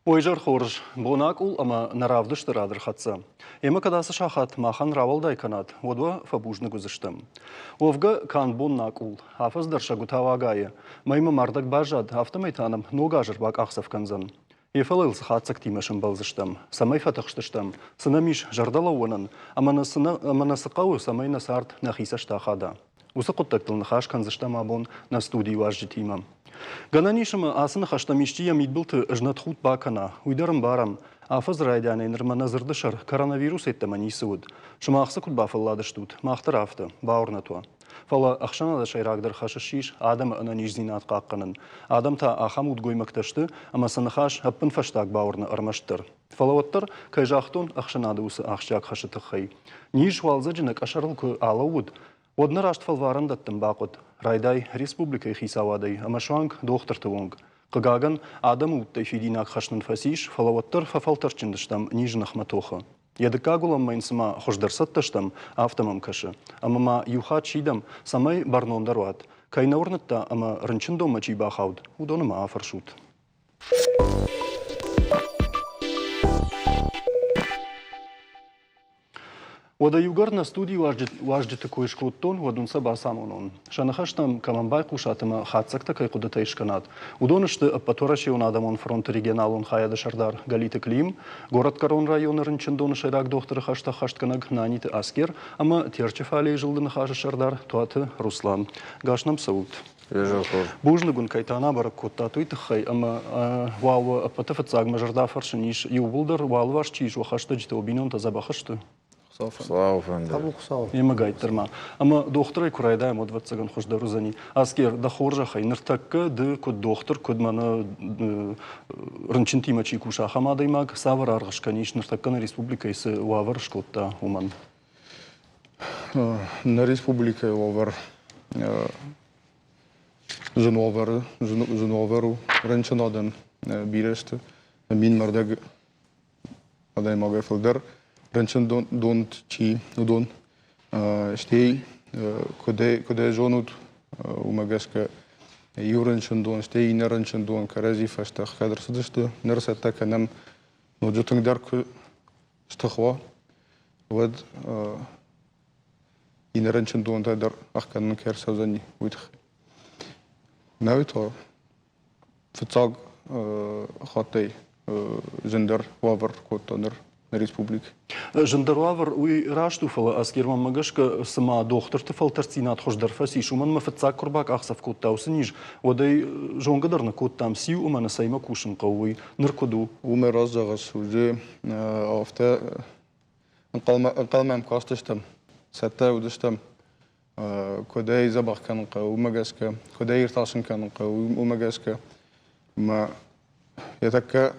Ойжар хорж, бонак ул, ама наравдышты радыр хатса. Ема кадасы шахат, махан равалдай канат, одва фабужны гузыштым. Овга кан боннак ул, хафыздар шагутава агайы. Майма мардак бажад, автомайтаным, ногажыр бак ахсав канзан. Ефалыл сахатсак тимашым балзыштым, самай фатахштыштым, сынамиш жардала онын, ама насықау самай насарт нахиса штахада. Усы құттықтыл нахаш канзыштам абон на студии важжы тимам. Гананишым асыны хаштамиштия мидбылты жнат худ бакана, уйдарым барам, афыз райдянайныр маназырдышар коронавирусеттамани суд. Шымақсы куд бафылладыштуд, мақтыр афты, бауырнатуа. Фала ақшанада шайрагдыр хашышиш, адам ананиш зинат қаққанын. Адам та ахам удгоймакташты, ама санахаш аппын фаштаг бауырны армаштыр. Фалаваттыр кайжақтон ақшанады усы ақшак хашытықхай. Ниш валза жинак ашарыл ку алауд. Однар аштфалварын даттым бақыт. Райдай республика хисавадай, амашванг доқтырты вонг. Қығаган адам уттай фидинак хашнын фасиш, фалаваттыр фафалтарчындыштам нижнах матоха. Ядыкагулам майнсыма хождарсаттыштам автомам кашы. Амама юхат шидам самай барнондарват. Кайнаурнытта ама рынчындома чибахауд. Удоныма афаршут. Ода югар на студии важды такой шкоттон, водунса басамонон. Шанахаштам камамбай кушатыма хатсакта кай кудата ишканат. Удонышты аппатораши он адамон фронт регионалон хаяда шардар галиты клим, город Карон районы рынчындоны шайрак докторы хашта хаштканаг наниты аскер, ама терчефали жылдыны хашы шардар туаты Руслан. Гашнам саут. Бужнагун кайтана барак котта туйтыхай, ама валва аппатафацаг мажарда фаршиниш юбулдар валваш чиш вахашта жите обинон тазабахашты. Слава фенде. Ема гайттырма. Ама докторай курайдаем от ватсаган хождару зани. Аскер да хоржахай ныртакка ды код доктор код мана рынчынтима чикуша хамадаймаг савар аргашканиш ныртакка на республика исы уавар шкотта уман. На республика уавар жыновару рынчынадан бирешті. Мин мардаг адаймага фылдар. Рынчын донт чи удон штей коде жонут умагаска юрынчын дон штей нерынчын дон карази фаштах кадрсыдышты нерсатта канам ноджутыңдар ку штахва вад инерынчын дон тадар ахканын керсазани уйтх навито фцаг хатай жендар вавар коттонер республик. Жандаруавар уй раштуфала аскерман магашка сама дохтырты фалтарцинат хождарфаси шуман мафацак курбак ахсав коттаусы ниж. Одай жонгадарна коттам сию умана сайма кушын қауй ныркоду. Уме разжағас уже афта қалмам кастыштам. Сәтті өдіштам. Кодай забаққанын қау умагаска. Кодай ирташын канын қау умагаска. Ма ятакка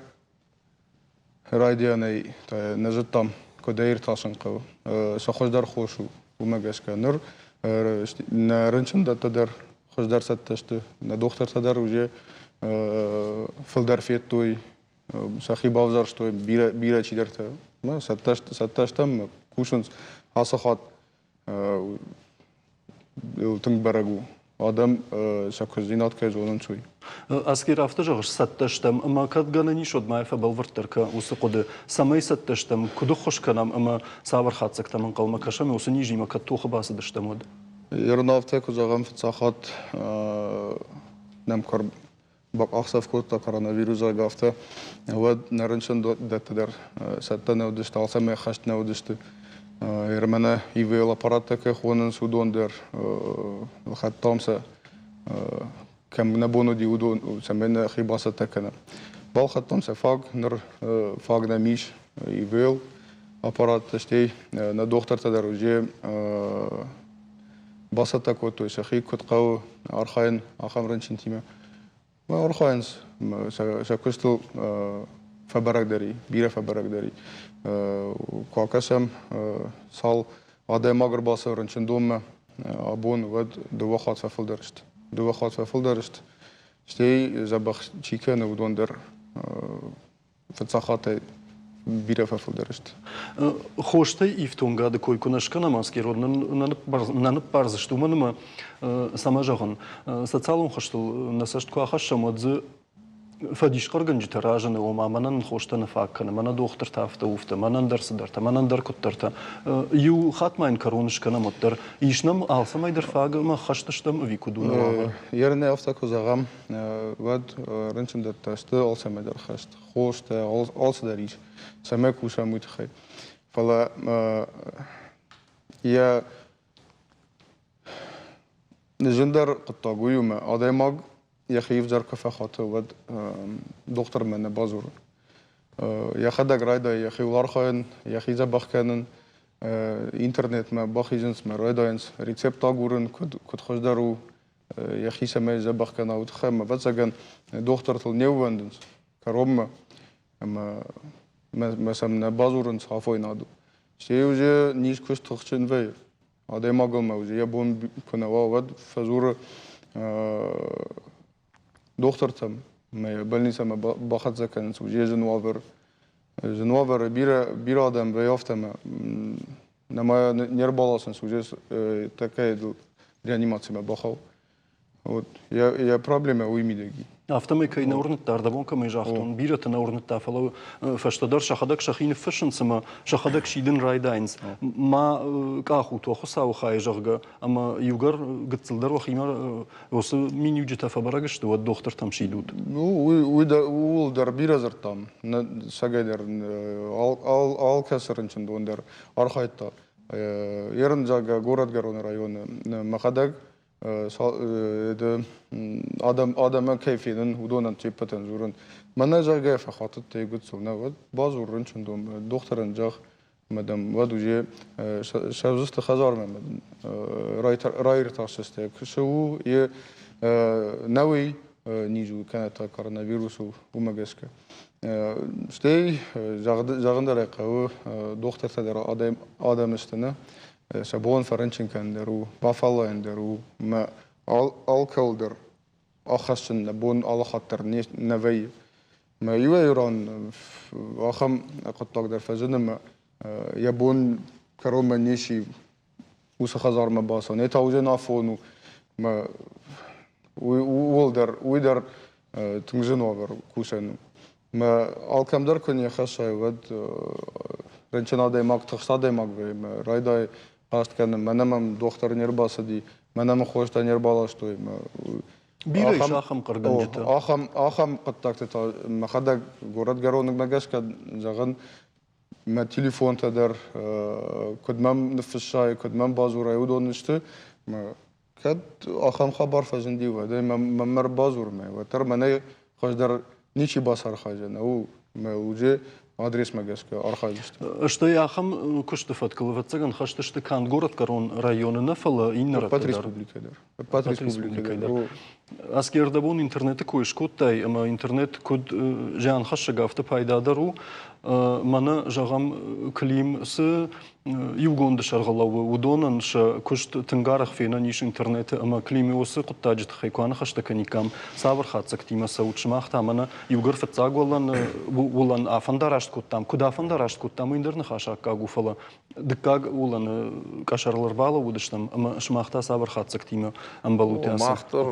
радианай нажыттам кодайр ташынқы сахождар хошу умагаска нур на рынчында тадар хождар сатташты на доктор тадар уже филдар феттой сахи бавзар что бира чидерта ма сатташтам кушун асахат тың барагу адам сакозинат кайзонын чуй. Аскер автожағыш сатташтам, ама кадгана нишод майфа балвыртырка усы қоды самай сатташтам, күді қошканам, ама савар хатсактамын қалма кашам, усы нижима каттуқы басыдыштам од. Ернавте кузағам фицахат намкар бак ақсав котта коронавируса гафта, вад нарыншын дәттедер сатта неудышты, алсамай хашт неудышты. Ермена ИВЛ аппарата кехонын судондер хаттамса кем набону ди удон самена хибаса такана. Бал хаттамса фаг нер фаг на миш ИВЛ аппарат штей на доктор тадар уже баса тако то есть хи котқау архайн ахамранчин тима. Ма архайнс сакусту фабарагдари бира фабарагдари какасам сал адам агар баса рынчын дома абон вад дувахат фафылдарышт. Дувахат фафылдарышт. Штей забах чикена удондер фацахатай бира фафылдарышт. Хоштай и в том году кой кунашкана маскер нанып барзышты. Уманыма сама жағын социалон хоштыл насаштку ахашам отзы فديش قرقن جتراجن وما منن خوشتن فاكن من دختر تافته وفته منن درس درته منن در كترته يو خات ما ينكرونش كنا متر يشنم آلسا ما يدر فاق ما خشتشتم ويكودون واغن Yerine aftak uzağım, vad rınçın da taştı, alsa medar xast, xoşta, alsa da riş, samek usa mutxay. Fala ya نجندر قطع قيومة أديماغ يخيف جار كفا خاطر ود دكتور من بازور يخدك رايدا يخي ولارخاين يخي زبخ كانن إنترنت ما باخي جنس ما رايداينس ريسبت تاغورن كد خوش دارو يخي سماي زبخ كان أو تخم ما بتسجن دكتور تل نيو وندنس كروم ما سمنا بازورن صافوي نادو شيء وجه نيش كوش تخشن في أديماغ ما وجه يبون كنا واد فزور دكتور تم ما بلني سما باخد زكان وجه جنوافر بير آدم بيافتم نما نيربالاسن وجه تكيد реанимация ما باخو вот я проблема у имидеги Автомай кай наурнет дардабон камай жахтон бират наурнет тафало фаштадар шахадак шахин фишн сама шахадак шиден райдайнс ма каху то хосау хай жага ама югар гыцылдар вахимар осы мин юджета фабарага что вот доктор там шидут ну у дар биразар там сагайдар ал касырынчын дондер архайтта ерин жага город гарон районы махадак آدم کیفیدن ودونن چیپتن زورن من نجاگه فخاطر تیگت سونا ود بازورن چندم دخترن جاخ مدام ودوجه شازست خزار مدن رایر تاسسته شو یه نوی نیجو كانت كورونا فيروس ومجسكه شتي جاغندر قهوه دختر تدر آدم استنه شبون فرنشن كان درو بافالو درو ما الكولدر أخشن لبون على خاطر نوي ما يويران أخم قد تقدر فجنا ما يبون كروما نيشي وسخزار ما باسا نتاوجن عفونو ما ويدر تنجن وبر كوسن ما الكم در كن يخشى ود رنشنا ديماغ تخصا ديماغ ما رايدا قاست كان منام دكتور نيرباسدي منام خوشتا نيربالاشتوي ما بيري شاخم قرقنجتا آخم قد تكت ما خدا جورد جارونك نجاش كد زغن ما تليفون تدر كد مم نفشاي كد مم بازور يودون نشته ما كد آخم خبر فجندي وده ما مر بازور ما وتر مني خوش در نيشي باسر خاجنا أو ما وجه адрес магеска архаивист. Что я хам куштефат калвацаган хашташты кан город корон районы нафала иннара. Пат республика дар. Пат республика дар. Аскердабон интернеты коиш кодтай, ама интернет код жан хашага авто пайдадару мана жагам клим с югонда шаргалавы удонан ша кушт тынгарах фена ниш интернеты ама клими осы куттаджит хайкуана хаштаканикам савар хатсак тима саучмахта мана югар фатсагвалан улан афандарашт куттам куда афандарашт куттам индерна хашакка гуфала дыккаг улан кашарлар бала удыштам ама шмахта савар хатсак тима амбалутяс махтар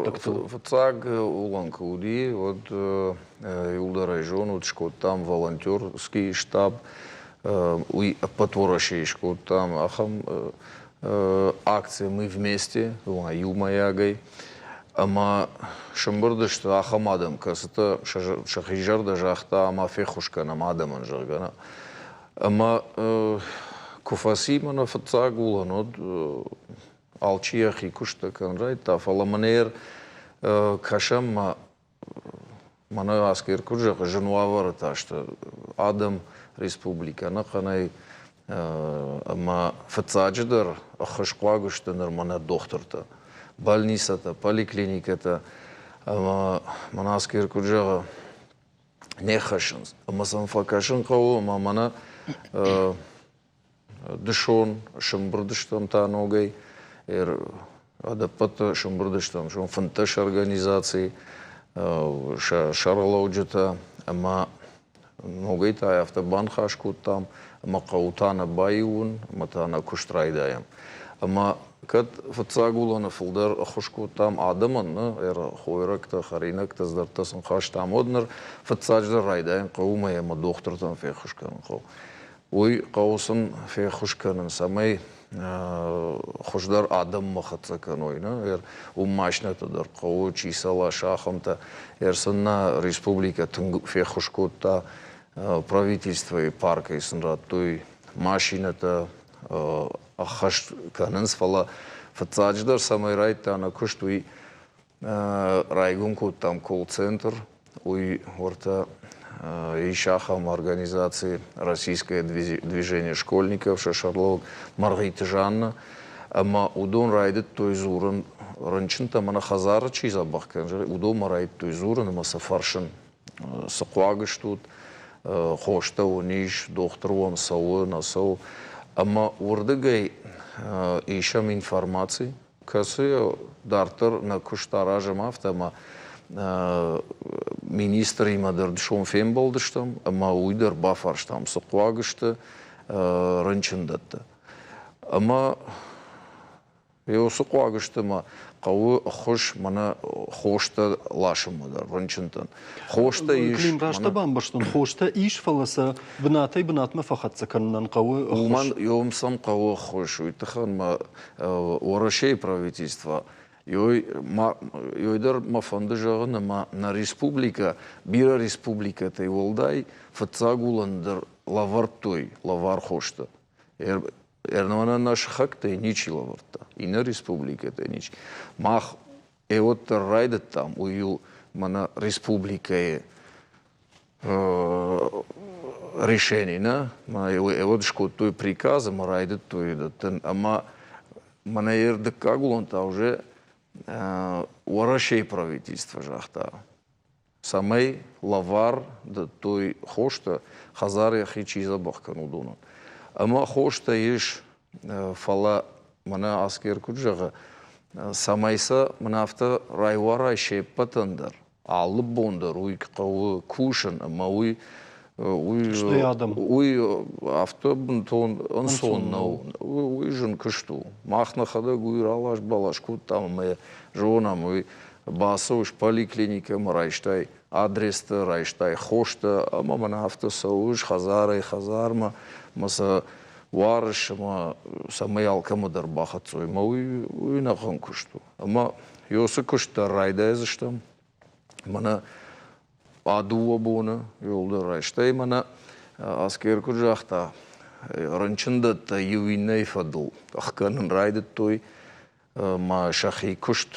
фатсаг улан куди вот Юлда район вот там волонтерский штаб и потворощишку там ахам акции мы вместе юмаягой ама шамбурда что ахамадам касата шахижар даже ахта ама фехушка на мадаман жаргана ама куфаси мана фатсагула нод алчиахи кушта канрай та фаламанер кашам мана аскер куржа женуавар та что адам республика наханай ама фацадждар ахшквагуштанер мана докторта больницата поликлиниката ама мана аскер куржа нехашынс ама санфакашын кау ама мана дышон шымбырдыштам та ногай адапата шымбырдыштам шон фанташ организации шарлауджата ама ногай та автобан хашку там ама каутана байун ама тана куштрайдаям ама Kad фацагуланы фылдар хушкутам адымын, хойракта, харинакта, здартасын хаштам одныр, фацаждар райдайын қауымай, ама доқтыртан фейхушканын қау. Ой, қаусын фейхушканын самай хушдар адым махатсакан ойна, умашнатадар қау, чисала шахамта, сынна республика фейхушкутта правительство и парка и сынрат, той машината ахаш канынс фала фацаждар самай райта на куштуи райгунку там колл-центр уй орта ишахам организации Российское движение школьников Шашарлов Маргарита Жанна ама удон райдет той зуран ранчин там она хазара чиза бахкан удон райдет той зуран ама сафаршин сакуагыш тут хошта униш докторуам сау насау ама урдыгай ишам информации, касы дартер на куштаражам автома министр имадыр шон фем болдыштам, ама уйдыр бафарштам сықуагышты рынчындатты. Ама еу сықуагышты ма қауы хош мана хошта лашымыдар рынчынтын. Хошта иш... Клим рашта бамбаштын, хошта иш фаласа бынатай бынатма фахатса канынан қауы хош. Уман еумсам қауы хош. Уйтыхан ма орашей правительства. Йойдар мафанды жағын ама на республика, бира республика тай волдай, фацагуландыр лавар той, лавар хошта. Ернавана наш хак тай ничи лаварта. И на республика тай ничи. Мах вот райдат там, уyu мана республика решение, на? Вот что той приказом райдат той датан. Ама мана ердыкагуланта уже уарашей правительства жахта. Самай лавар да той хошта хазар яхи чиза бахкан удунан. Ама хошта еш фала мана аскер куджага самайса мнафта райвара шеппатандар. Алып бондар уй қауы кушан ама уй автобун тон онсоннау уй жын кышту махна хада гуйралаш балаш куттам мы жонам уй басуш поликлиника райштай адресты райштай хошта ама мана автосауш хазарма маса варышма самай алкамадар бахатсой ма уй нахан кышту ама ёсы кышта райда езыштам мана адуа буна yolda райштай мана аскер кужахта ранчындатта ювиней фадл ахканын райдет той ма шахи кушт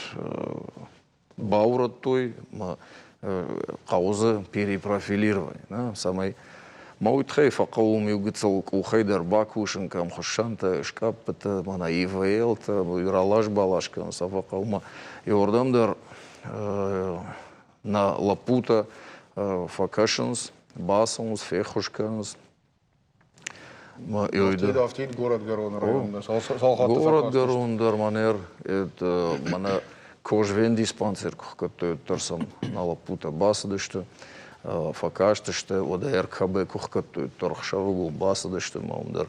баурат той ма кауза перепрофилирование самай маутхай фақаум югцал кухайдар бакушин кам хошанта шкапта мана ивл та иралаш балашкан сафақаума йордамдар на лапута Факашенс, Басонс, Фехушканс. Город Гарондар манер, это мана кожвен диспансер, который торсам на лапута басадышты, факаштышты, вода РКБ, который торхшаругу басадышты, маумдар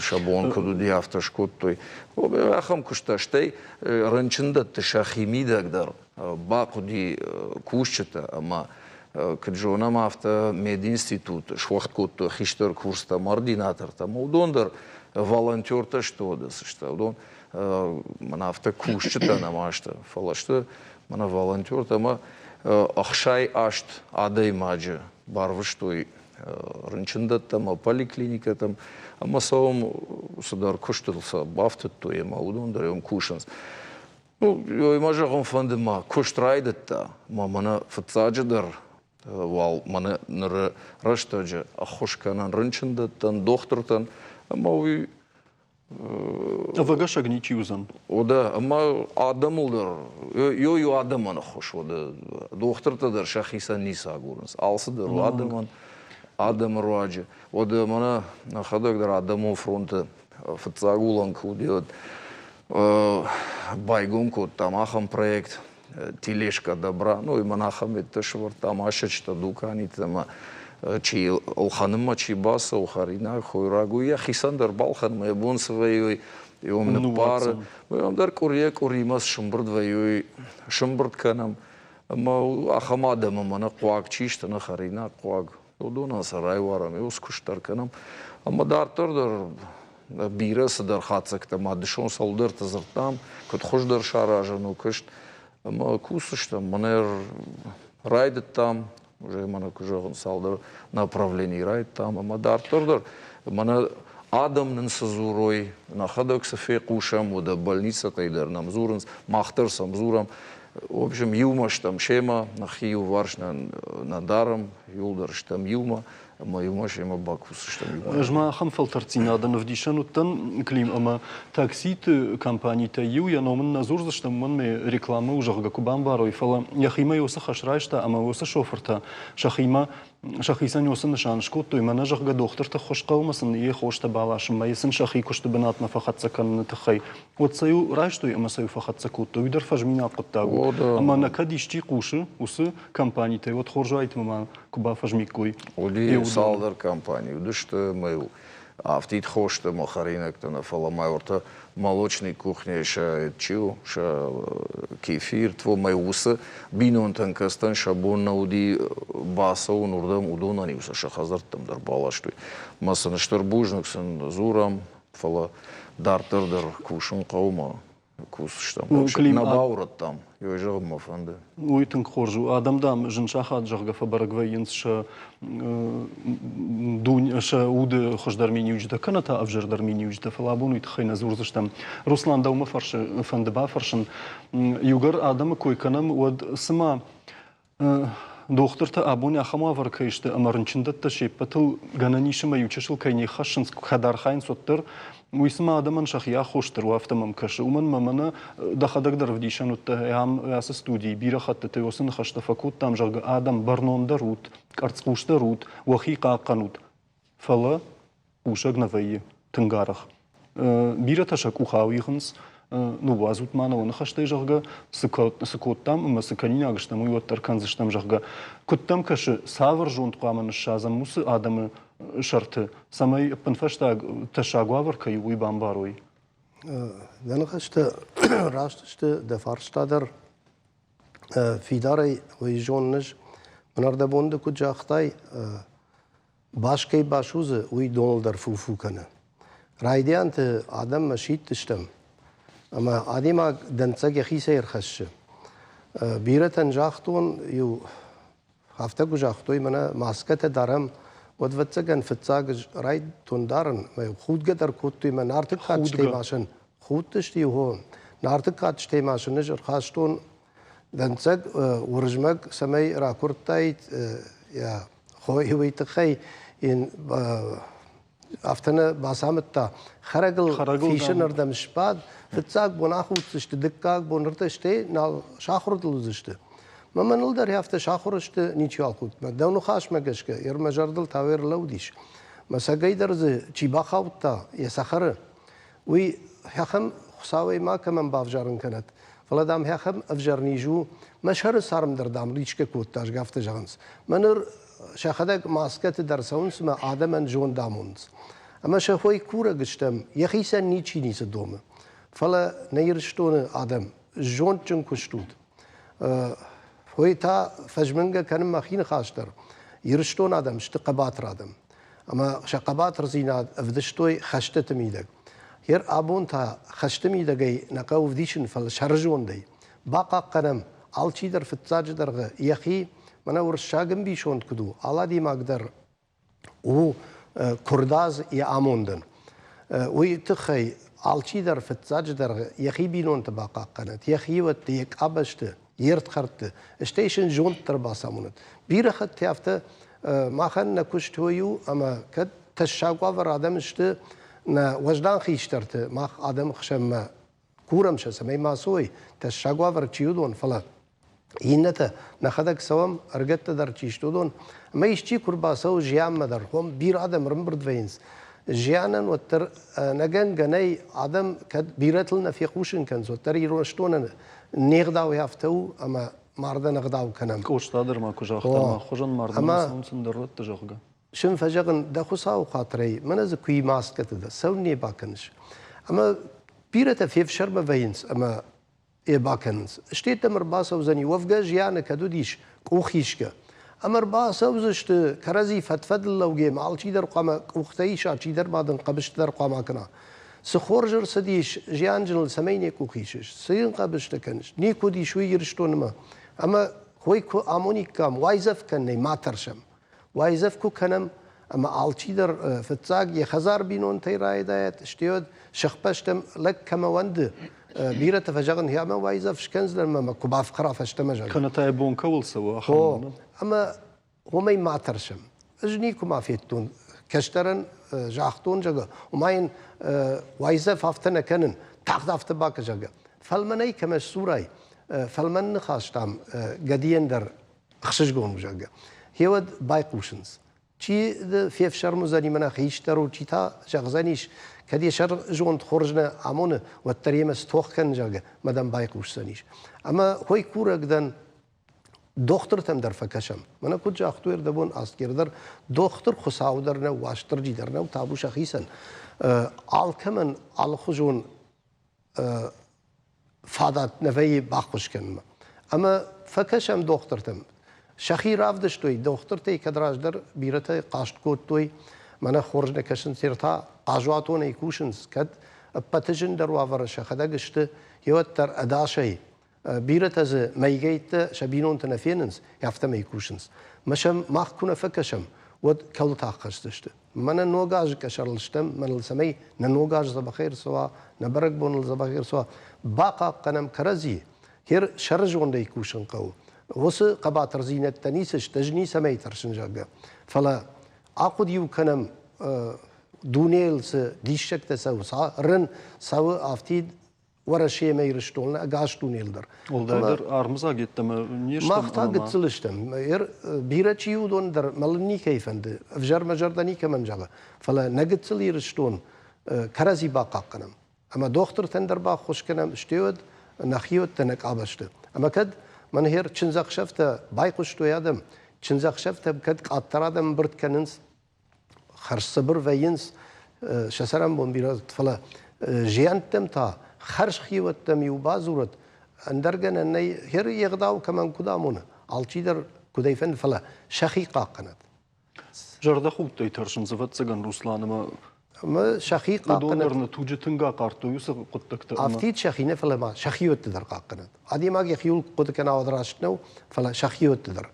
шабон кудуди автошкот той. Ахам кушташтай ранчында тышахимидагдар, бакуди кушчата, ама Каджонам авто мединститут, швахткот хиштер курста мардинатор там удондар волонтер то что да что удон мана авто кушчата намашта фалашта мана волонтер там ахшай ашт адай маджа барвыш той рынчында там поликлиника там ама саум судар куштылса бафтыт той ама удондар ем кушанс. Ну, я имажагам фандема куштрайдетта мана фацаджадар вал мана ныр раштаджа ахошканан рынчындаттан дохтыртан ама уй Вага шагничи узан. ода ама адамылдар ю адаман хош ода дохтыртадар шахисан ниса гурнс алсыдар адам руаджа ода мана хадагдар адаму фронта фацагулан кудиот байгунку тамахам проект тележка добра, ну и монахам это швар там ашечта дукани там чи алханыма чи баса ухарина хойрагу я хисандар балхан мы бон своей يوم Ну, نبار واتسن. ويوم در كوريا كوريماس شمبرد ويوي شمبرد كنم اما اخما دم من قواق چیشت نخرینا قواق دو سرای وارم یوس کشتر کنم اما دارتر در بیرس در خاطر که ما دشون سال در تزرتام کد خوش در شاراجنو کشت اما کوسشتم منر райдет там, уже мана кужагын салды направлений райд там, ама дартырдыр. Мана адамнын сызурой, нахадок сафе кушам, ода больница тайдыр, нам зурынс, махтырсам зурам. В общем, юлмаш там шема, нахию варш на даром, юлдырш там юлма, ама юлмаш ема бакусыш там юлма. Жма хам филтерцинаден в дишануттан клим, ама таксит компании таю, я номен назур, что мен ме реклама уже гакубан барой, фала яхима юса хашрайшта, ама юса шоферта, шахима شخصیان یوسن نشانش کود توی من جه دختر تخش قومسن یه خوش تبالاش ما یسن شخصی کشت بنات نفخت سکن تخی و تسیو راش توی اما سیو فخت سکود توی در فجمینا قطعو اما نکدیش تی قوشه وس کمپانی تی و تخرجایت ممان کبا فجمی کوی ولی سالدر کمپانی ودشت میل автит хошта махаринок то на фаламайорта молочной кухне ша чил ша кефир тво майуса бинонтан кастан шабон науди басау нурдам удонани уса ша хазартам дар балаштой масана штарбужнаксан зурам фала дартер дар кушун қаума кусштам на баурат там ёжа мафанды уйтын хоржу адамдам жыншаха жагга фабаргвайынс ша дунь ша уды хождармини уҗда каната авжардармини уҗда фалабун уйт хайна зурзыштам Руслан даума фарш фандыба фаршын югар адамы койканам уд сыма дохтырта абуня хама варкайшты амарынчында та шеппатыл гананишыма ючашыл кайни хашын хадар хайн соттыр ويسمع دمن شخيا خوشتر وافتا ممكش ومن ممنا دخدك در وديشان وتهم ياس استودي بيرا خط تيوسن خشت فكوت تام جرگ آدم برنون درود كارتس خوش درود وخيقا قنود فلا وشق نفيه تنگارخ بيرا تشك وخاويخنس ну вазут мана он хаштай жагга сыкот там ма сыканина агыштам уйоттар канзыштам жагга куттам кашы савыр жонт куамын шазам мусы адамы шарты самай панфашта ташагвавр кай уй бамбаруй dan gashte rastste de farstader fidare uy jonnish menar da bonde ku jaxtay başkay başuze uy donaldar fufu kana raydiant adam mashit tishtam ama adima dantsag khise irkhash biratan jaxtun yu hafta ku jaxtoy mana maskate daram ودفتگن فتزاج رايد توندارن ما خود قدر كوتي ما نارتك كات شتي ماشن خود تشتي هو نارتك كات شتي ماشن نجر خاصتون دنسج ورجمك سمي راكورتايت يا خوي هو يتخي إن أفتنا باسامتا خرجل فيشن أردم شباد فتزاج بناخد تشتي دكاك بنرتشتي نال شاخرت لوزشتي ما منل در هفته شاخورشت نیچیال خود ما دونو خاش مگش که یر مجردل تاویر لودیش ما سگای درز چی باخوتا یه سخره وی هخم خساوی ما کمن بافجارن کند فلا دام هخم افجارنیجو مشهر سارم در دام ریچ که کود تاج گفته جانس منر شخدک ماسکت در سونس ما آدمن جون دامونس اما شخوی کوره گشتم یخیسن نیچی نیست دومه فلا نیرشتون آدم جون چن کشتود هوی تا فجمنگه کنم مخین خاشتر یرشتون آدم شت قبات رادم اما شقبات رزیناد افدشتوی خشته میدگ هر آبون تا خشته میدگی نقاو افدیشن فل شرجون دی باقا قنم آلچی در فتزاج درغه یخی من ورشاگم بیشوند کدو آلا دی مقدر او کرداز یا آموندن وی تخی آلچی در فتزاج درغه یخی بینون تباقا قنات یخی وقت یک آبشته يرت خرطة ستيشن جون ترباسامونت بيرخت تيافته ما خن نكشت هويو أما كد تشاقوا ورادم شت نا وجدان خيشترت ما آدم خشم كورم شو سمي ما سوي تشاقوا ورچيودون فلا ينته نخدك سوام أرجت در چيشتودون ما يشتي كرباسو جيام مدر هم بير آدم رمبرد وينز جيانا وتر نجن جناي آدم كد بيرتلنا في خوشن كنز وتر يروشتون نيغداو يافتو اما ماردا نغداو كنم كوشتادر ما كوجاختا ما خوجن ماردا سونسن درت تجاخغا شن فجغن دخوساو خاطري من از كوي ماسكت ده سوني باكنش اما بيرة في شرم فينس أما إباكنز اشتيت أمر باسا وزني وفقا جيانا كدوديش كوخيشكا أمر باسا وزشت كرزي فتفضل لو جيم على شيدر قام كوختيشا شيدر بعدن قبشت در قام كنا سخورجر سديش جيانجل سميني كوخيشش سين قبشت كنش نيكو دي شوي يرشتون ما أما هوي كو أموني كام وايزف كنني ما ترشم وايزف كو كنم أما عالشيدر فتزاق يخزار بينون تيراي دايت اشتيود شخبشتم لك كما وند بيرة فجغن هي أما وايزف شكنز لما كباف قرا فشتمجل كانت تايبون كول سوا هو أما هو ما ترشم أجنيكو ما فيتون كشترن جاختون جگه وماين وايزف هفتنا كنن تاخد هفت باك جگه فالمناي كمش سوراي فالمن خاشتام قديين در خشش قون جگه هيود بايقوشنز چی فيف شرم زني منا خيشترو چی تا جغزنيش كدي شر جون خرجنا عمونه والتريم استوخ كن جاگه مدام بايقوش زنيش اما هوي كورك دن دختر تم در فکشم من کجا اختویر دبون اسکر در دختر خساو در نه واشتر جی در نه و تابو شخیصن آل کمن آل خجون فادات نفی باخوش کنم اما فکشم دختر تم شخی رافدش توی دختر تی کدراج در بیرت قاشت کوت توی من خورج نکشن سرتا قاجواتون ایکوشنز کد پتجن در وافر شخدا گشت یوت در اداشی بيرت از ميجيت شبينون تنافيننس يافتا ميكوشنس مشم ما كنا فكشم ود كول تاخشتشت من نوغاج كشرلشتم من السمي نوغاج زبخير سوا نبرك بون الزبخير سوا باقا قنم كرزي هير شرج وند يكوشن قو وس قباتر زينة تنيسش تجني سمي ترشنجاga فلا عقد يو كنم دونيل س ديشك تسو رن سو افتيد ورا شيء ما يرشتون أجاشتون يلدر. والدار أرمزا جت ما اختار قتلشتم بيرة شيء ودون در ملني كيف عند أفجر مجردني كمان جالا فلا نقتل يرشتون كرزي باقا قنم أما دكتور تندر با خوش كنم اشتيود نخيود تنك عبشت أما كد من هير چنزاق شفته بايقشتو يادم چنزاق شفته بكد قطرادم برد كننس خرج صبر وينس شسرم بون بيرة فلا جيانتم تا خرج خيوت تمي وبازورت اندرجن اني هر يغداو كمان كدامونه alçider kudayfen fala şahiqa qanat جرده خوب تيترشن زفت سجن روسلان ما شahiqa قدونرنا توجتنغا قارتو يوسف قدكت افتيت شخينه فلا ما شخيوت تدر قنات ادي ما يخيول قد كان ودراشتنو فلا شخيوت تدر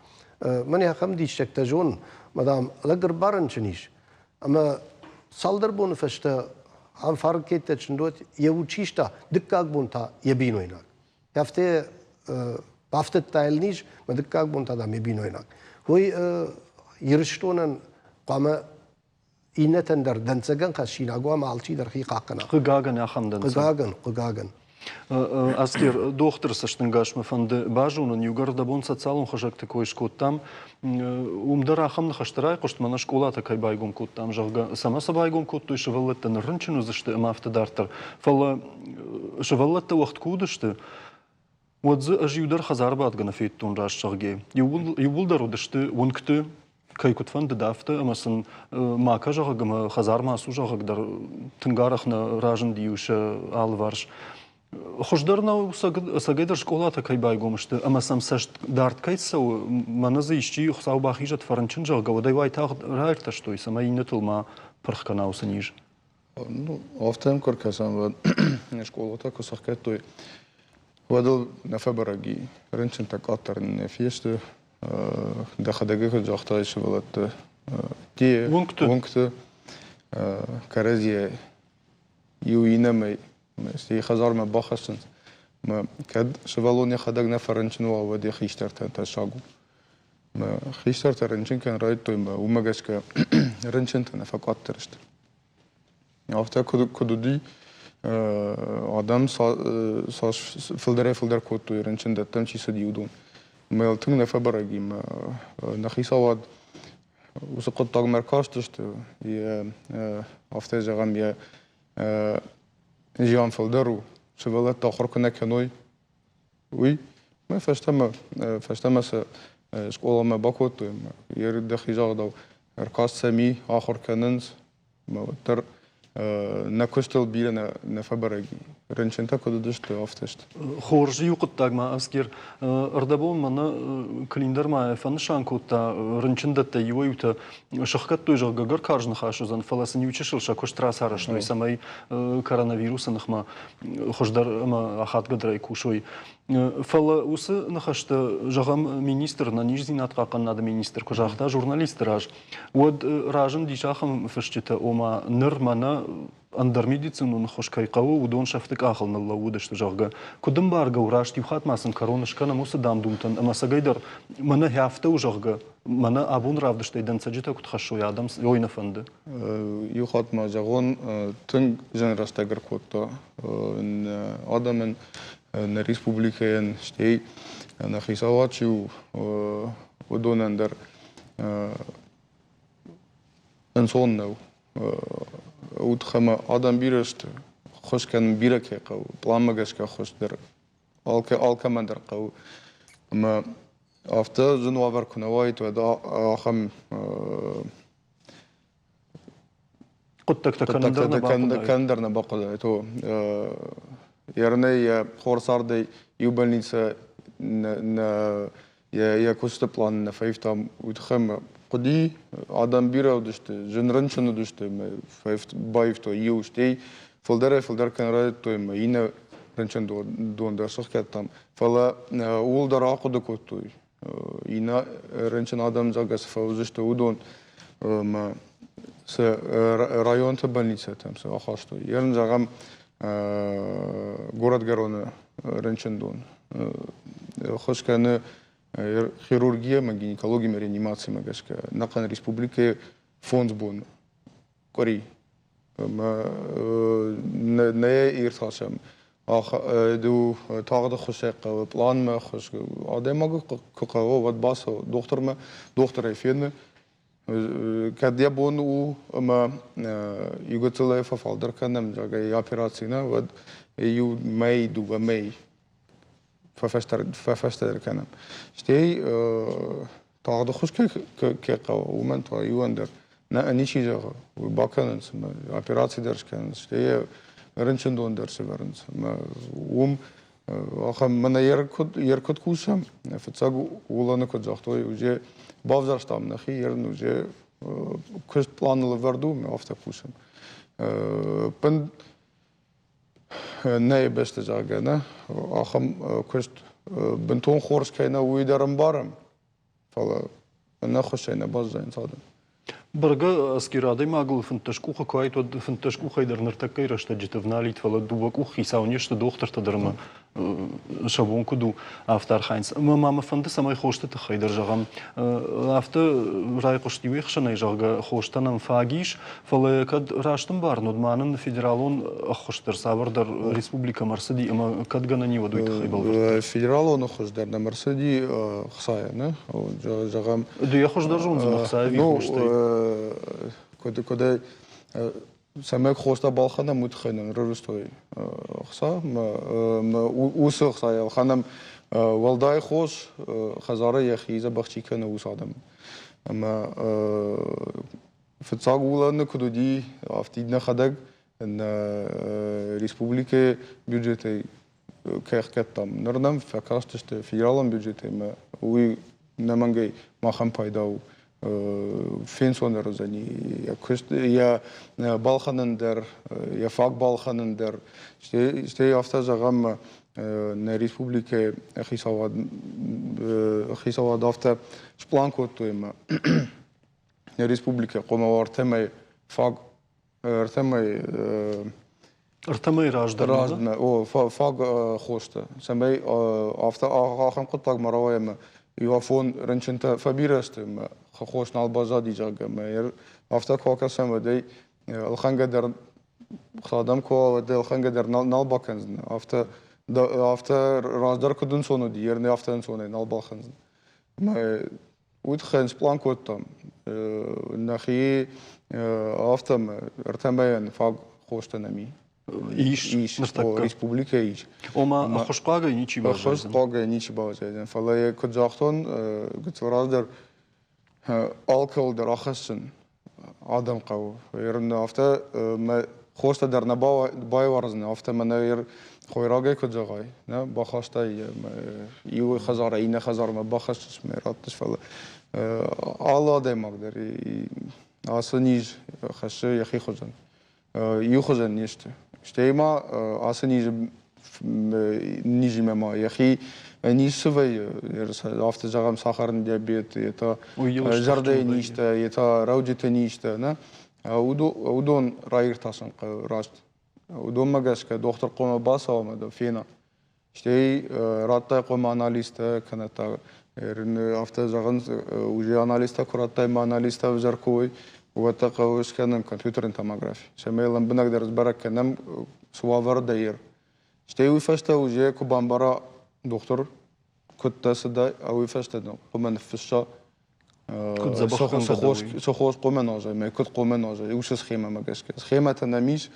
من يا خمدي شكتجون مدام لقر بارن شنيش اما صالدر بون فشتا هم فرق كيت تشندوت يوتشيشتا دكاك بونتا يبينو هناك يافته بافتت تايلنيش ما دكاك بونتا دام يبينو هناك هو يرشتونن قام إنتن در دنسجن خشينا قام على در خي قاقنا قاقن يا خمدن قاقن أذكر دكتور سشتنجاش مفند باجون نيوغر دبون ساتسالون خشك تكويش كوتام ومدرا خمن خشتراي قشت من شكولا تكاي بايغون كوتام جاغا سما سبايغون كوتو شغلت نرنچنو زشت امافت دارتر فلا شغلت وقت كودشت ودز اجيودر خزار باد غنا فيتون راش شغي يول درو دشت ونكت كاي كنت فند دافت امسن ما كاجا خزار ما سوجا غدر تنغارخنا راجن ديوش алварш خشدرنا سجدر شكولا تكاي بايغومشت اما سم سشت دارت كايسو منزي اشتي خصاو باخيجت فرنچن جاغا وداي واي تاغ رايرت شتوي سما ينتل ما پرخكناو سنيج ну офтем коркасам школата косахкетой ودل نفبرجي رنشن تقطر نفيشت دخدجك جاختاي شغلت تي وانكت كرزي يوينمي مستي خزار ما باخسن ما كد شغلوني خدجنا فرنشن ودي خيشتر تشاغو ما خيشتر ترنشن كان رايت توي ما وماجسك رنشن تنفقطرشت after kududi adam sas filder kotu iranchen dattam chi sadiudun meltung nefabaragi ma nakhisawad usqot tag merkastst je after jagam je Jean Filderu شغلت تأخر كنا كنوي وي ما فشتما سكولا ما باكوت يرد خيجا دو ركاست سمي آخر كننز ما تر نكشتل بيرنا نفبرجي ренчента куда дышты автошт. Хоржи юқыттаг ма аскер ырдабон мана калиндар ма фаншан кутта рынчындатта юйта шахкат той жага гар каржны хашузан фаласын ючишил шакош трасараш той самай коронавируса нахма хождар ма ахат гадрай кушой фала усы нахашта жагам министр на нижзинат какан нада министр кожахта журналист раж вот ражын дишахам фашчита ома нырмана андер медицину нахошкай каву удон шафтык ахал налла удышты жага кудым барга ураш тюхат масын коронашка на мусы дам думтан ама сагайдар мана хафта ужага мана абун равдыштай дансаджита кутхашу ядам ойна фанды Юхат ма жагон тын женрастагар котто адамен на республикен штей на хисавачу удонандер энсоннау утхама адам бирашты хошкан бираке кау пламагашка хоштер алкамандер кау ма авто жунуавар кунавайт вада ахам куттакта календарна бакада то ярне хорсарды ю больница на я кусты план на фейфтам утхама قدي آدم بیرا داشته جنران چنو داشته فایفت بایفت و یوشتی فلدر کنار توی ما اینه رنچن دون درسخ کردم فلا اول در عقد کوتوی اینا رنچن آدم زاگس فوزشته ودون ما س رایون تبلیسه تام س آخاستو یرن زاگم گورد گرونه رنچن دون خوش کنه хирургия, гинекология, реанимация, нақан республике фонд бун, кори, не ирташам, ду тағда хушеқа, план ма хуш, адемагу кукао, вад басо, доктор айфены, кадя бун у ма югоцелая фафалдар канам, жага операцияна, вад ю мей ду мей. ففشتر کنم شتی تاقد خوش که قومن تا یوندر نه انی چیزا و باکنن سم اپراسی درش کنن شتی رنچن دون درس برن سم آخه من یرکد کوشم فتساق ولانه کد زختوی وجه بافزارشتام نخی یرن وجه کشت پلان لوردو می آفته کوشم پن نه beste zaken, ne? Acham kust benton khors kayna uidaram baram. Fala na khoshayna bazzayn sadam. برجع أسكيرادي ما أقول فنتشكوخ كويت فنتشكوخ يقدر نرتكي رشت جتفنا لي تفلا دوبك أخي ساونيش تدوختر تدرما شابون كدو أفتر خاينس ما فند سماي خوشت تخيدر جام أفتر راي قشتي ويخشنا يجا خوشتنا مفاجيش فلا كد راشتم بارنود مانن فيدرالون خوشتر سافر در ريسبوبليكا مرسدي أما كد جناني ودوي تخيبل فيدرالون خوش در مرسدي خصايا نه جام دو يخش در جونز مخصايا خوشتي كده سمك خوستا بالخنا متخنن رستوي خصا ما وسخ صايا خنم والداي خوش خزاره يخيزه بخشي كان وسادم اما في تصاغولا كدودي افتيدنا خدق ان ريسبوبليكا بيدجيتي كيخكتم نرنم فكاستشت فيرالن بيدجيتي ما وي نمانجي ما خم بايداو فينسون رزاني يا بالخنندر يا فاق بالخنندر شتي أفتح زعم نريسبوبليكا خيسواد أفتح شبلانكو تويما نريسبوبليكا قوم وارتمي فاق ارتمي راجدر أو فاق خوشته سمي أفتح آخر قطع مراوية يوافون رنشنتا فبيرست خوش نال بازادي جاگا ما أفتح كوكاسم ودي الخنجة در خادم كوا ودي الخنجة در نال باكنزن أفتح رازدار كدن سونو دي يرني أفتح انسوني نال باكنزن ما ودخن سبلان كوتام نخي أفتح ارتمين فاق خوش تنامي إيش ريسبوبليكا إيش وما خوش قاعة نيجي باجي خوش قاعة نيجي باجي فلا كجاختون قلت رازدار الكل در آخرسن آدم قو يرن أفتح ما خوشت در نبای ورزنه افته من خویراگه کجای نه باخشته یو خزاره این خزاره ما باخشش میراتش فل آلاده مقداری آسانیج خشه یخی خوزن یو خوزن نیست شتی ما آسانیج نیجی ما یخی نیست وی افته جاگم ساخرن دیابت یتا جرده نیست یتا روجت نیست نه ودون راير تاسن راست ودون مجاش كدكتور قوم باصا ومد فينا شتي راتا قوم اناليستا كانت افتا زغن وجي اناليستا كراتا ما اناليستا وزركوي وتقوش كان كمبيوتر توموغرافي شميلن بنقدر برك كنم سوافر داير شتي وفشتا وجي كوبامبرا دكتور كنت سدا او فشتا قوم نفسها سخوش قوم نازه ما كنت قوم نازه وش سخيمة ما قاش سخيمة تناميش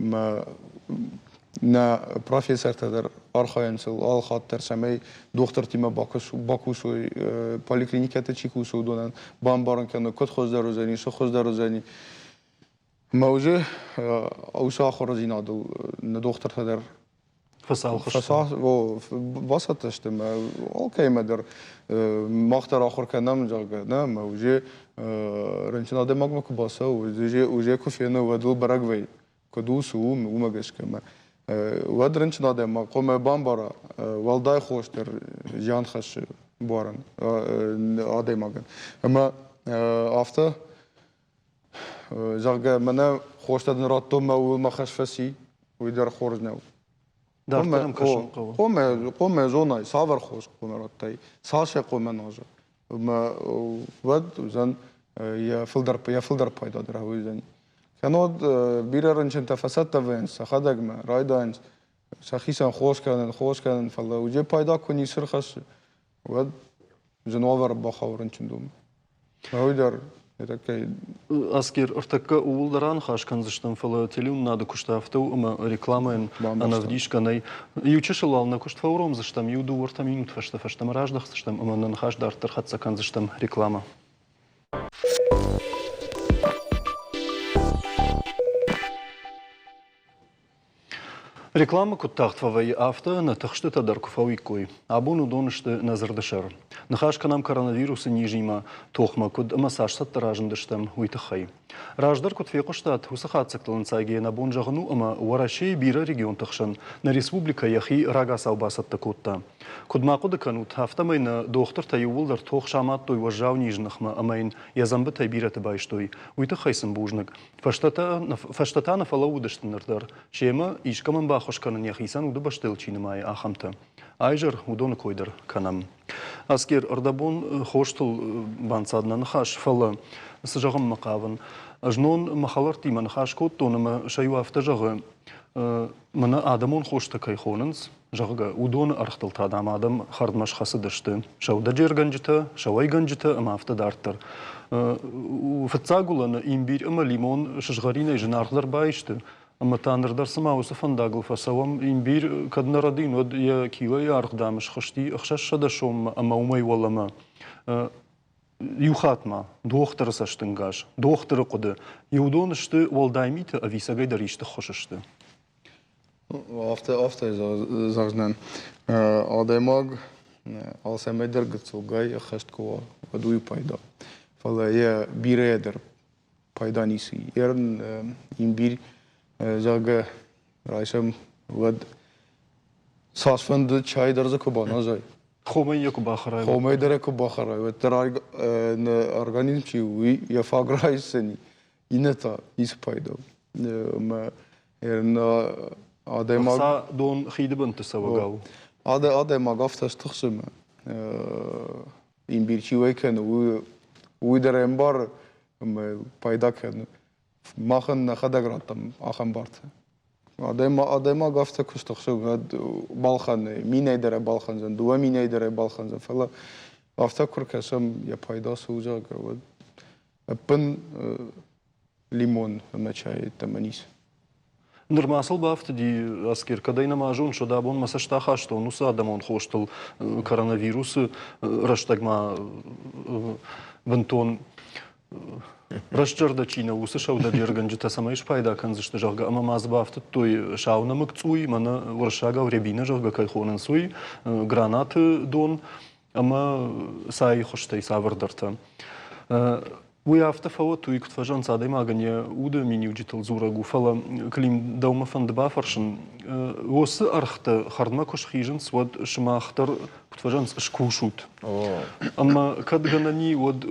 ما نا بروفيسور تدر أرخاينسل آل خاطر سمي دكتور تيما باكوسوي بالكلينيكا تشيكوسو دونان بامبارن كانوا كنت خوش دروزاني سو خوش دروزاني موجه أوش آخر زينا دو ندكتور تدر فصاح و وسطش تم اوكي مدر مختار اخر کنم جاگه نه موجه رنچنا ده مگم کو باسه و وجه کو فينا ودل برگوي کدوسو ومگش کما ود رنچنا ده ما قوم بامبارا والدای خوشتر جان خش بارن آدی مگن اما افته جاگه منه خوشتر راتو ما خش فسی ويدر خورج نو قوم زوناي سافر خوش قوم راتاي ساشا قوم ناجا ما ود زن يا فلدر بايدا در هوي زن كانود بيررن چنت فسات وينس خدغ ما رايدانس سخيسن خوش كان فلا وجي بايدا كوني سرخش ود جنوبر بخورن چندوم هوي در Аскер артака улдаран хашкан заштан фала телеун надо куштафту ама рекламаен анавдишканай ючешалал на куштфауром заштам юду ворта минут фаштам раждах заштам ама нан хаш дартар хатсакан заштам реклама. Реклама куттахтвавай авто на тахшты тадаркуфавикой, абуну донышты назардышар. Нахашканам коронавирусы нижима тохма куд массаж саттаражындыштам уйтахай. Раждар кутфекуштат усахатсактылын сайге на бонжагну ама варашей бира регион тахшан на республика яхи рага саубасатта кутта. Кудмакуды канут автомай на доктор таювулдар тох шамат той важжау нижнахма амайн язамбы тайбираты байштой уйтахайсын бужнак. Фаштата на фалаудыштынырдар. Шема ишкаман бахошканын яхисан уды баштыл чинымай ахамта. Айжар удоны койдар канам. Аскер ардабон хоштыл бансаднан хаш фала сжагам макавын. Жнон махалар тиман хаш коттоныма шаю автажагы. Мана адамон хошта кайхонынс. Жагга удоны архтылта адам адам хардмаш хасы дышты. Шауда джерганжыта, шавай ганжыта ама автадартыр. Фацагуланы имбирь ама лимон шашгарина и женархлар байшты. Ама танырдар самаусы фандагыл фасавам имбирь каднарадин од я кила я архдамыш хашти ахшаш шадашом ама умай валама. Юхатма, доктор саштынгаш, докторы куды. Юдонышты валдаймиты ависагай даришты хошышты. After zagnen ademag alsemeder gıtsulgay xastkova vaduy payda. Fala ya bireder payda nisi. Yarın imbir zaga raysam vad sasfand çay darza kubanazay. Хомай яку бахарай. Хомай дереку бахарай. Ветер организм чиуи я фаграйсени. Инета испайда. Ярın Аса дон хидибын тысавагау. Ademag aftas tıxsım. İmbir çiveyken uyderen bar paydaken mahın xadagrattam axan bart. Ademag afta kustıxsım balxan mineydere balxanzan duva mineydere balxanzan falan afta kurkasam ya paydası uzak. Pın limon çay tamanis. Нормасыл бафты ди аскер, когда и намажун, что да, он масаштаха, что он усадам он хоштал коронавирусы, раштагма вентон Рашчарда Чина усы шауда дерган жита самайш пайда канзышты жага, ама мазбафты той шауна мыкцуй, мана уршага вребина жага кайхонын суй, гранаты дон, ама сай хоштай савардарта. Уй автофава туй ктфажан садай магане уда мини уджитал зурагу фала клим даума фандба фаршин осы архта хардма кош хижин свод шмахтар ктфажан шкушут. Ама кадганани вот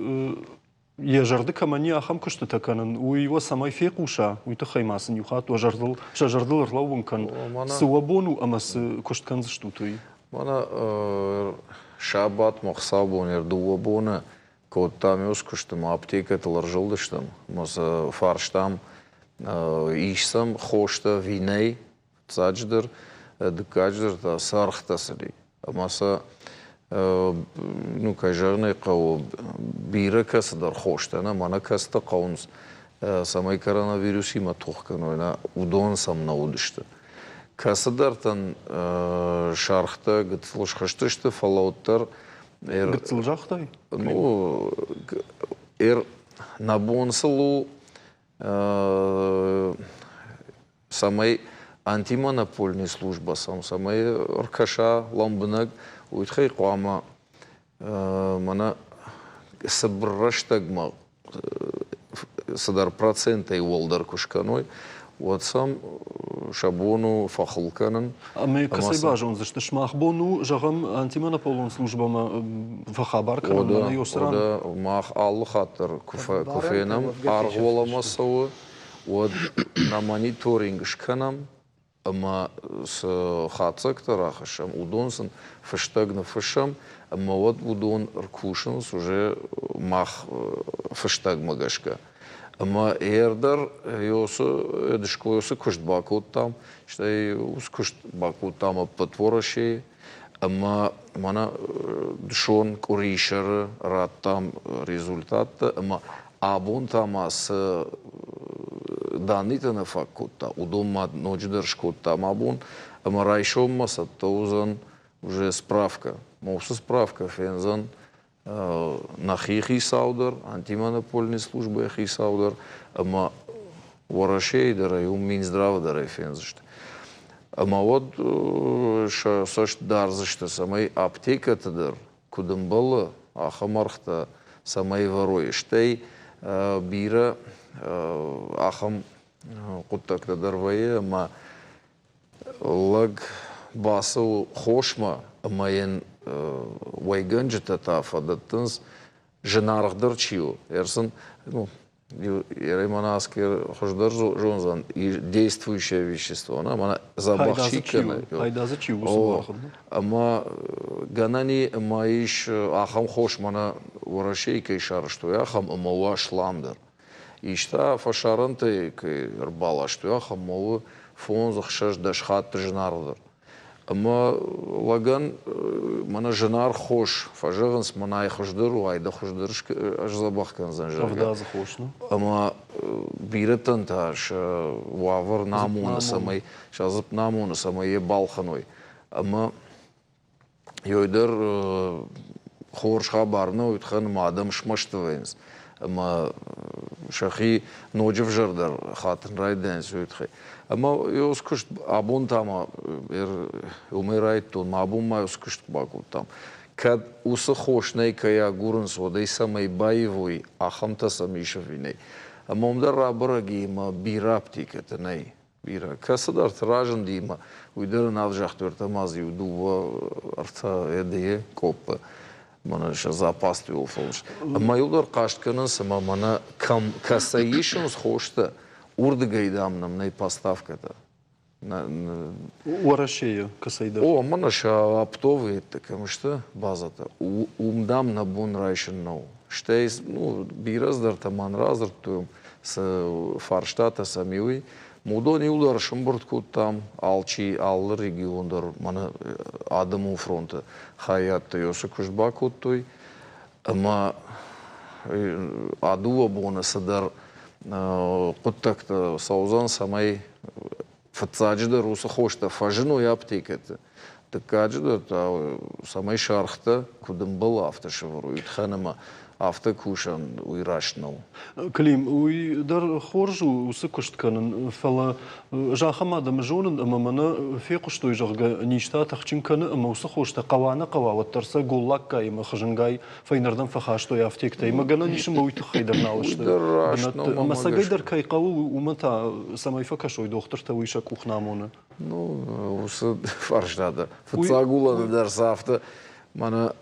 ежарды камани ахам кошты таканын уй его самай фекуша уй тахаймасын юхат ожардыл шажардыл рлаувынкан суабону амас кошткан заштутой. Мана шабат махсабонер дуабона Коттам юскуштым аптеката ларжылдыштым. Маса фарштам ишсам хошта виней цадждыр дыкадждыр та сархтасыли. Маса ну кайжарный кау бира касдар хошта на мана каста каунс самай коронавирус има тухканойна удон сам наудышты. Касадартан шархта гытлышхаштышты фалауттар Гыцылжахтай? Ну, набонсалу самай антимонопольный служба самай аркаша ламбынак уйтхай қуама мана сабраштагма садар процентай волдар кушканой вот сам шабону фахылканын. Ами касай бажон зашты шмахбону жагам антимонополон службама фахабарканын мана йосран. Ода мах аллы хаттыр кофенам арғоламасауы вот на мониторинг шканам ама с хацактар ахашам удонсын фештагна фешам ама вот удон ркушынс уже мах фештаг магашка. Ама ердар йосы эдишко йосы кушт бакут там, штай ус кушт бакут там потвораши, ама мана дшон куришер рад там результата, ама абон там ас даните на факута, удома ночдер шкот там абон, ама райшом маса тоузан уже справка, мовса справка фензан. Нахи хисаудер, антимонопольной службы хисаудер, ама ворашей дарай, Минздрава дарай фензашт. Ама вот сошт дарзашта самай аптеката дар, кудым бала, ахамархта самай ворой. Штай бира ахам куттакта дарвае, ама лаг басау хошма, ама ен вайганджета тафа даттынс женаргдар чио. Ерсын, ну, Ерайманаскер хождар жонзан и действующее вещество. Она забахчикана. Айда за чио. Ама ганани маиш ахам хош мана ворашейка и шаршту ахам амава шламдар. Ишта фашаранты рбала что ахам мова фон захшаш дашхат женаргдар. Ама лаган мана женар хош фажаганс мана ай хождыру айда хождырш аж забахкан занжага. Правда захошно. Ама биретан таш вавар намуна самай шазып намуна самай ебалханой. Ама йойдер хорш хабарна уйтхан мадам шмаштывайнс. Ама шахи ноджев жардар хатын райденс уйтхай. Ама јос кушт абун тама умирает тон абун ма јос кушт баку там. Кад усы хошней кая гурынс одей самай баевой ахамта самишавиней. Ама умдар рабыраги има бира аптеката ней. Бира. Касадар тражан дима уйдер навжахтверта мази удува арта едее копа. Мана ша запаствил фолш. Ама юлдар каштканын сама мана касаишын схошта урдыгайдам нам на поставката. Уарашея касайда. О, мана ша аптовый такам что базата. Умдам на бун райшен нау. Штейс, ну, бираздар таман раздар туем с фарштата самиуй. Мудон юлдар шымбырткут там алчи аллы региондар мана адаму фронта хаятта ёсы кушбакут той. Ама адуа бона садар куттакта саузан самай фацаджда руса хошта фажину и аптеката. Такаджда та самай шархта кудым был автошевру итханама афта кушан уйрашнал. Клим, уй дар хоржу усыкушт канын фала жахамадам жонын ама мана фекуштой жага ништа тахчин каны ама усы хошта қавана қававаттарса голлакка има хыжынгай файнардан фахаштой афтектай магана нишим уйты хайдар налышты. Уйдырашнал Ама сагайдар кайқаву умата самай факашой доқтырта уйша кухнамоны. Ну, усы фарждада. Фацагула дар сафта мана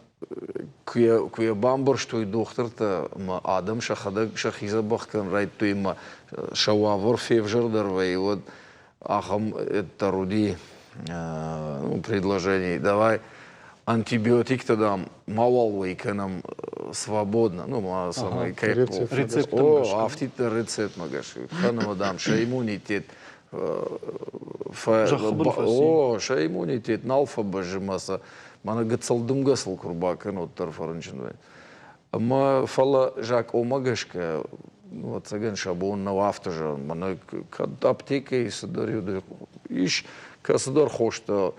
куя бамбар что и доктор-то ма адам шахадак шахиза бахкан райт то има шававор февжердар и вот ахам это руди предложений давай антибиотик-то дам мавал к нам свободно ну самый рецепт о автита рецепт магаш ханама дам ша иммунитет о ша иммунитет налфа бажимаса мана гацалдым гасыл курбакан оттар фарынчын. Ама фала жак омагашка, вот цаган шабон на автожа, мана аптека и садарю иш касадар хошта,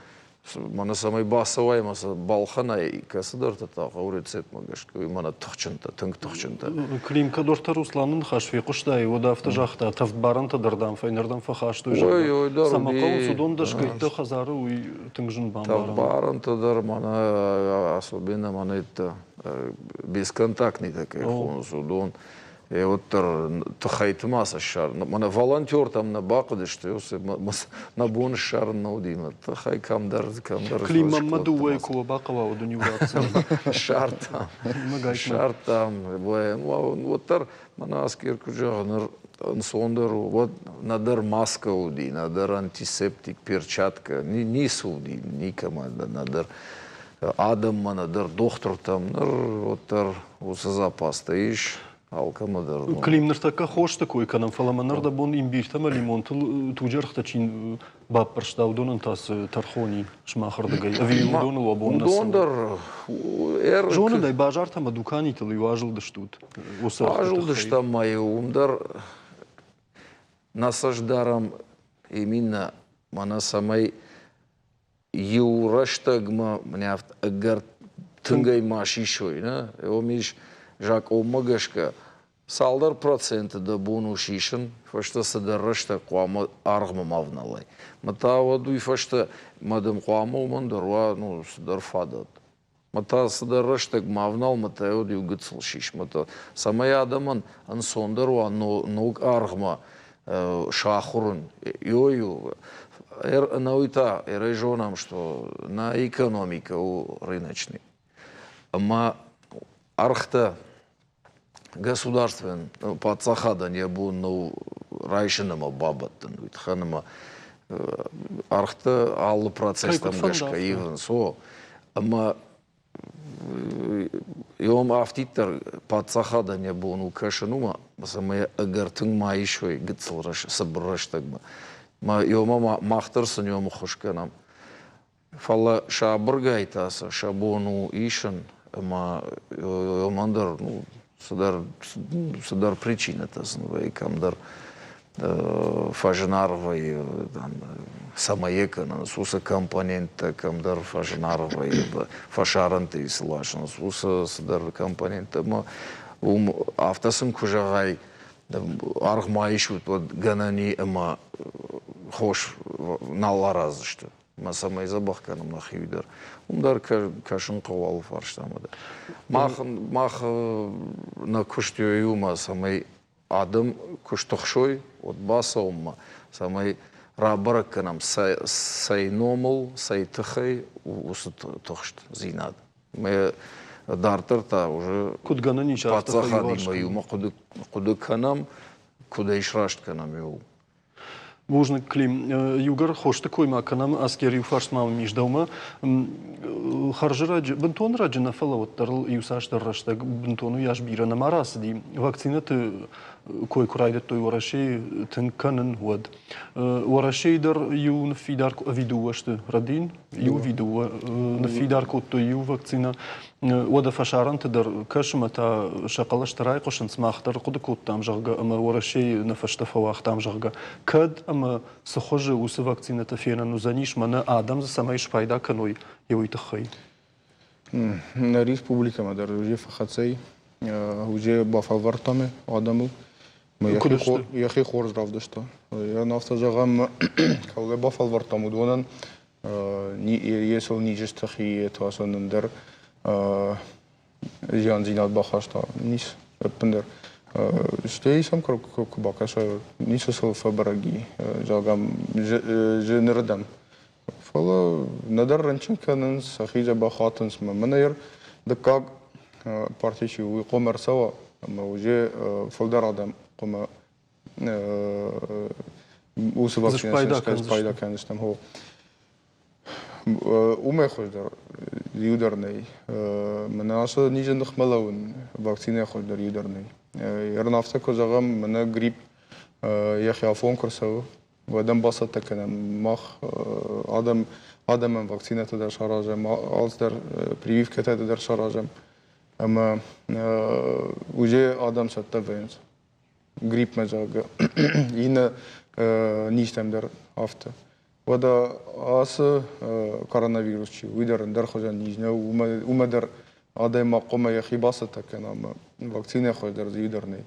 мана самай басавай маса балхана и касадар тата рецепт магашка, и мана тухчынта, тынг тухчынта. Клим кадорта Русланын хашфи куштай, ода автожахта тавт баранта дардан файнардан фахаштой Ой, жага. Самакал судон дашкайта хазары уй тынгжын бамбаран. Баранта дар мана особенно мана это бесконтактный такой хон судон. И вот тахайтмаса шар. Мана волонтер там на бакуде что ёсе на бон шар на удима. Тахай камдар. Клим мамаду уайкова бакава оду нюракса. Шар там. Шар там. Вот тар мана аскер кужагнер сондер вот надар маска уди, надар антисептик перчатка. Ни суди, ни команда надар. Адам надар доктор там. Вот тар уса запас таиш. Клим нартака хош такой канам фаламанар да бон имбир тама лимон туджархта чин баб парштау донан тас тархони шмахардагай ави удон лобон нас дондар жона дай бажар тама дукани тел юажил да штут ажил да штам май умдар насаждарам именно мана самай юраштагма мне агар тынгай машишой на омиш жак омагашка салдар проценты да бону шишин фашта садарашта куама аргма мавналай мата ваду фашта мадам куама мандарва ну садар фадат мата садарашта мавнал мата оди угцл шиш мата самая адаман ан сондарва но аргма шахурун йою науита режонам что на экономика у рыночный ама архта государственный подсахада не был но райшинама бабаттан вид ханама архта аллы процесс там гашка ивен со ама йом автитер подсахада не был ну кашинума самая агартын майшой гыцлраш сабраш тагма ма йома махтарсын йом хошканам фалла шабыргайтаса шабону ишин ама йомандар ну судар причина таснова и камдар фажнарвай самаека на суса компонента камдар фажнарвай фашаранты и слашн суса судар компонента ма автосын кужагай аргмайшут вот ганани ама хош налараз что ма самай забахканым нахивдар умдар кашын ковал фарштамада мах на куштююма самай адам куштохшой от басаума самай рабараканам сай номал сай тахай усут тохшт зинад мы дартарта уже кудгана нича подсахади маюма кудыканам куда ишрашт канам ю Божный Клим, югар хош такой маканам аскер юфаш мам миждаума харжраджи бентон раджи на фалавот дарл юсаш дарраштаг бентону яш бира на мараси вакцинаты кой курайдет той вораши тен канен вод вораши дар ю нафидар видуашты радин ю виду нафидар кот той ю вакцина وده فشارن تدر كشمة شقلش تراي قشن سماختر قد كوت تام جرجا أما ورشي نفشت فواخ تام جرجا كد أما سخرج وسفاكتين تفينا نزانيش من آدم زسمايش فايدا كنوي يوي تخي на республика мадар уже фахацей уже бафалвартами адаму. Кудышты? Яхи хорз равдышта. Я нафта жагам калле бафалвартаму донан есел нижестахи туасанындер Янзинат бахашта нис пендер. Штейсам крок бакаша нисосел фабраги жагам женердам. Фала надар ранчинканын сахижа бахатынс манер дакак партичи уй комерсава ама уже фалдар адам кома усы вакцинация пайда каныстам хо умე ხოჯდა იუდარნეი მნა ასო ნიჟენდ ხმალაუნ ვაქცინე ხოჯდა იუდარნეი ერნაფთა კოზაღამ მნა გრიპ яхи афонкурсо вадам басата кана мах адаман вакцината дар шаражам алстар прививката дар шаражам ама уже адам сатта венс грип мазага ина ништам дар афта Вода ас коронавирус чи уйдар дар хожан нижне умадар адайма кома яхи басата кана вакцина хождар юдарне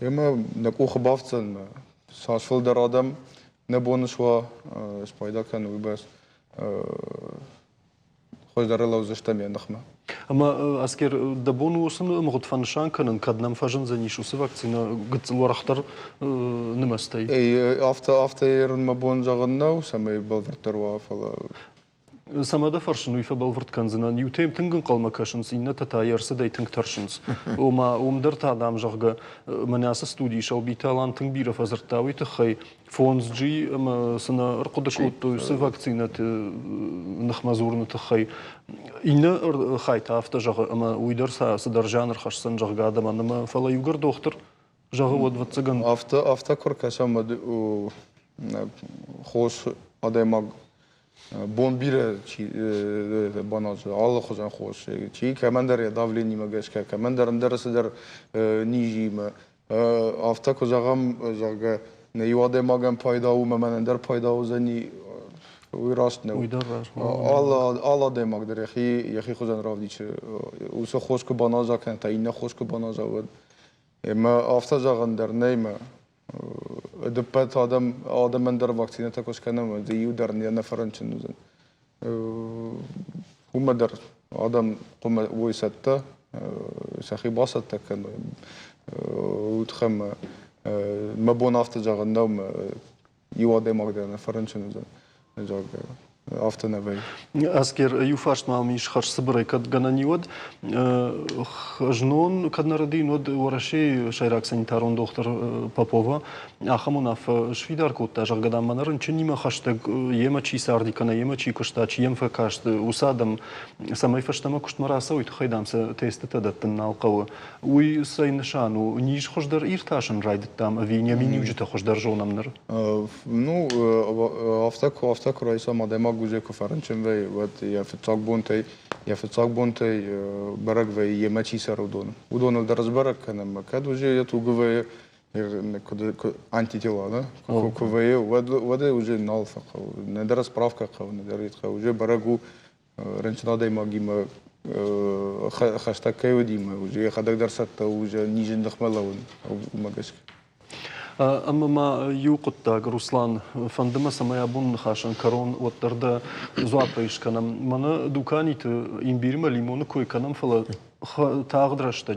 ема наку хабавцан сашфыл дар адам не бонушва спайда кан уйбас хождар лаузаштам яндахма Ама аскер да бонусын мгот фаншан канын каднам фажын за нишусы вакцина гыцларахтар немастай. After ерн ма бон жагыннау самай балвартерва фала. Самада фаршын уйфа балварт канзынан ютем тынгын калма кашынс инна тата ярсы дай тынг таршынс. Ома умдар та адам жагга манаса студии шалбиталан тынг бира фазыртауи тахай фонс джи ама сына рқудакутту сы вакцинат нахмазурны тахай инна хайта афта жага ама уйдар садар жанр хашсан жагга адам ама фала югар доктор жага вот ватсаган. After коркашам хош адаймаг бон бире чи банаж аллах хозан хош чи командар давление магашка командар дарасыдар нижима афта козагам жага не юаде магам пайда у мамандар пайда узани уйрашне алла де магдар яхи хозан равдич уса хошку банажа кан та инна хошку банажа вот ма афта жагандар нейма Дупат адам дар вакцината кошканам да юдарни на франчен узен. Умадар адам кома войсатта сахибасатта кан утхам мабон афта жагандам юаде магда на франчен узен. Жаг афта навей. Аскер юфаш мамиш хаш сбрай кад гананиод жнон кад нарадин од ураши шайрак санитарон доктор Попова ахамунав швидар кутта жагадам манарын чнима хаштаг ема чи сардикана ема чи кушта чи ем факашт усадам самай фаштама куштмараса уйт хайдамса тестата даттан алқавы уй сайншану ниш хождар ирташын райдтам авинями уҗита хождар жонамнар. Ну афта райса мадема гузе кофаранчен вей вот я фицак бонтей барак вей емачи сарудон удон да разбарак канам кад уже я тугве антитела да кове вода уже налфа не да расправка не да ритха уже барагу ранчна дай магима хаштаг кайвдима уже хадак дарсатта уже нижен дахмалавын магашк Ама юқыттаг Руслан фандыма самая бун хашан корон оттарда зуапайшканам мана дуканите имбирма лимоны койканам фала тағдрашта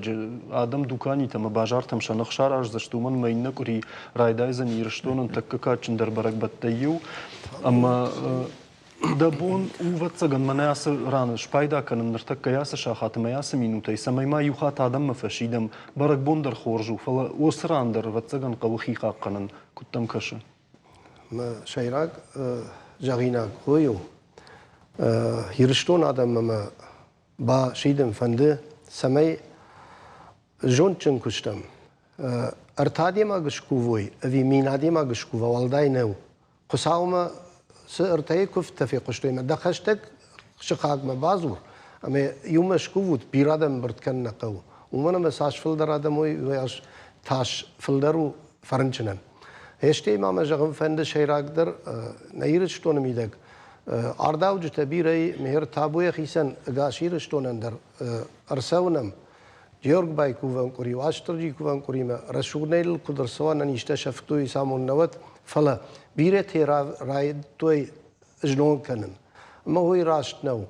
адам дуканите ма бажартам шанах шараж за что ман майна кури райдай за нирштонан так какачен дар барак баттаю ама да бун уватсаган манаса раны шпайда канам нартак каяса шахат маяса минутай самайма юхат адам мафашидам барак бондар хоржу фала осрандар ватсаган кавхи хаққанан куттам каша ма шайрак жагина кою хирштон адам ма ба шидам фанды самай жончен куштам артадима гшкувой ави минадима гшкува валдайнау қусаума سأرتاي كفت في قشتي ما دخشتك شقاق ما بازور أما يوم شكوت بيرادم برتكن قو ومن مساج فلدر آدم وياش تاش فلدرو فرنشنم هشتي ما مجرم فند شيراك در نيرش تون ميدك أرداو جتبيري مهر تابوي خيسن غاشيرش تون اندر أرسونم جيورج باي كوفان كوري واشترجي كوفان كوري ما رشونيل كدرسوان أن يشتشفتو يسامون نوت فلا بيرت هي رايد توي جنون كنن ما هو راشت نو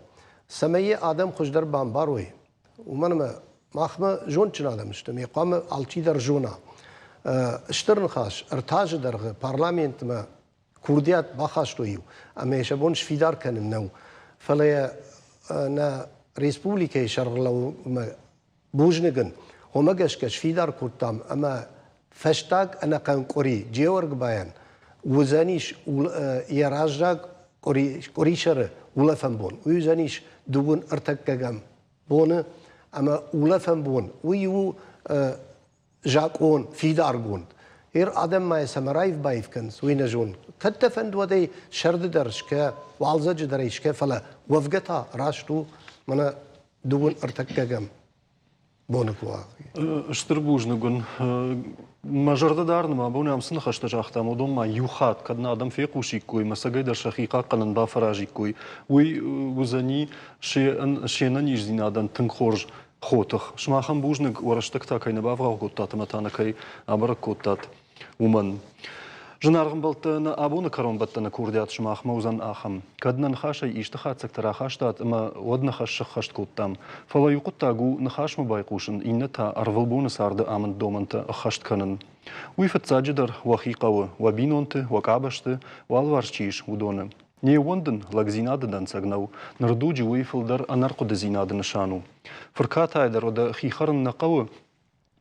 سمية آدم خوش در بامباروي ومن ما خما جون چنا دمشتم يقام alçi در جونا اشترن خاش ارتاج در پارلمانت ما كرديات بخاشتويو اما يشبونش فيدار كان نو فلا نا ريسبوبليكا شر لو ما بوجنگن وما گشكش فيدار كرتام اما فشتاق انا كان قري جيورج بايان وزانيش يراجاك قري شر ولا فنبون ويزانيش دوون ارتكگم بون اما ولا فنبون ويو جاكون فيدار گون هير آدم ما يسمرايف بايف كن سوينا جون كتفند ودي شرد درش كا والزج دريش كا فلا وفقتها راشتو منا دون ارتكگم بونكوا Штырбужнагун мажордадарныма буны амсын хашта жахтам одомма юхат кадна адам фекушикуй масагайдар шахиқа канан ба фаражикуй уй узани шена ниждинадан тынхорж хотах шмахан бужныг ураштакта кайна баврау готтат матанакай абаракоттат уман Жынарғын балтыны абуны карон баттыны курдият шмах маузан ахам. Каднан хашай иштахат сектора хаштат, ма одна хашшах хашт коттам. Фала юқуттагу нахаш байқушын, инна та арвалбуны сарды амын доманты хашт канын. Уйфат саджидар вахиқавы, вабинонты, вакабашты, валварчиш удоны. Не вондын лагзинадыдан сагнау, нардуджи уйфылдар анарқуды зинады нышану. Фыркат айдар ода хихарын нақавы,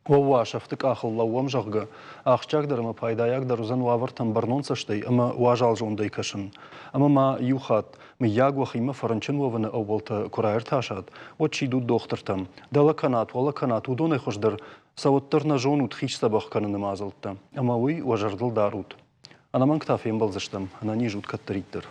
وواش افتك آخر الله ومجرجة آخشاك در ما پیدایک در روزن وارتم برنون سشتی اما واجال جون دیکشن اما ما یوخات میاگ و خیمه فرنچن و ون اولت کرایر تاشد و چی دو دخترتم دل کنات ولا کنات و دونه خوش در سوتر نجون و تخیش سبخ کنن مازلتم اما وی وجردل دارود انا من کتافیم بلزشتم انا نیجود کتریتر